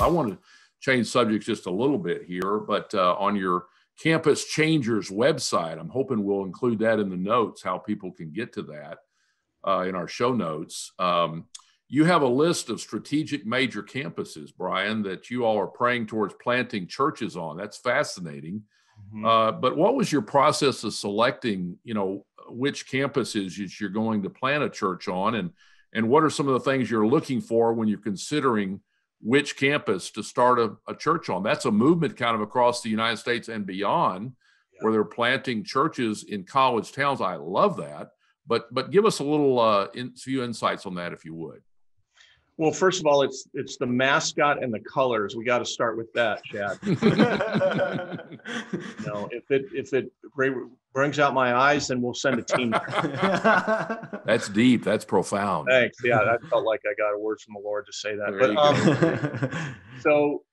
I want to change subjects just a little bit here, but on your Campus Changers website, I'm hoping we'll include that in the notes, how people can get to that in our show notes. You have a list of strategic major campuses, Brian, that you all are praying towards planting churches on. That's fascinating. But what was your process of selecting, which campuses you're going to plant a church on, and what are some of the things you're looking for when you're considering which campus to start a church on? That's a movement kind of across the United States and beyond, where they're planting churches in college towns. I love that. But give us a little few insights on that, if you would. Well, first of all, it's the mascot and the colors. We got to start with that, Chad. If it brings out my eyes, then we'll send a team there. That's deep. That's profound. Thanks. Yeah, I felt like I got a word from the Lord to say that. So,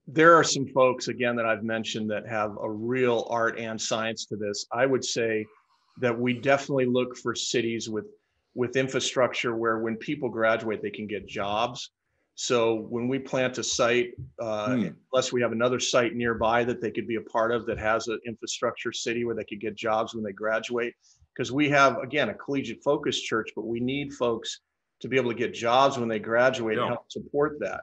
there are some folks, again, that I've mentioned that have a real art and science to this. I would say that we definitely look for cities with infrastructure where when people graduate, they can get jobs. So when we plant a site, unless we have another site nearby that they could be a part of that has an infrastructure city where they could get jobs when they graduate, because we have, again, a collegiate focused church, but we need folks to be able to get jobs when they graduate and help support that.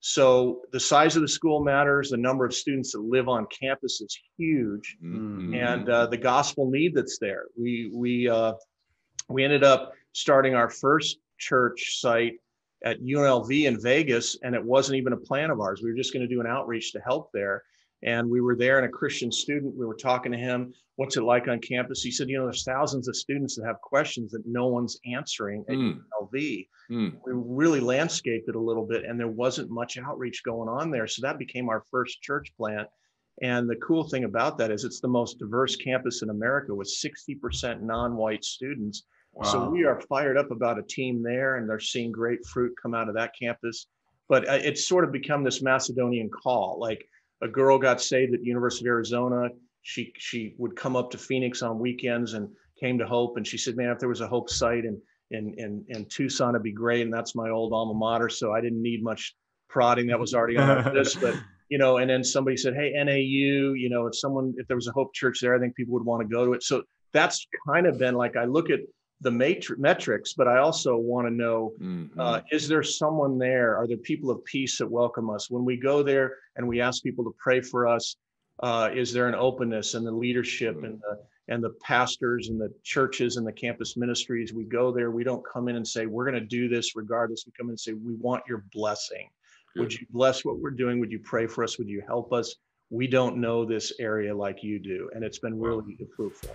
So the size of the school matters. The number of students that live on campus is huge, and the gospel need that's there. We ended up starting our first church site at UNLV in Vegas, and it wasn't even a plan of ours. We were just going to do an outreach to help there. And we were there, and a Christian student, we were talking to him, what's it like on campus? He said, there's thousands of students that have questions that no one's answering at UNLV. We really landscaped it a little bit, and there wasn't much outreach going on there. So that became our first church plant. And the cool thing about that is it's the most diverse campus in America with 60% non-white students. Wow. So we are fired up about a team there, and they're seeing great fruit come out of that campus. But it's sort of become this Macedonian call. Like, a girl got saved at the University of Arizona. She would come up to Phoenix on weekends and came to Hope. And she said, man, if there was a Hope site in Tucson, it'd be great. And that's my old alma mater. So I didn't need much prodding. That was already on our list. But, and then somebody said, hey, NAU, if there was a Hope church there, I think people would want to go to it. So that's kind of been like, I look at the metrics, but I also want to know, is there someone there? Are there people of peace that welcome us? When we go there and we ask people to pray for us, is there an openness in the leadership and the pastors and the churches and the campus ministries? We go there, we don't come in and say, we're going to do this regardless. We come in and say, we want your blessing. Good. Would you bless what we're doing? Would you pray for us? Would you help us? We don't know this area like you do. And it's been really fruitful.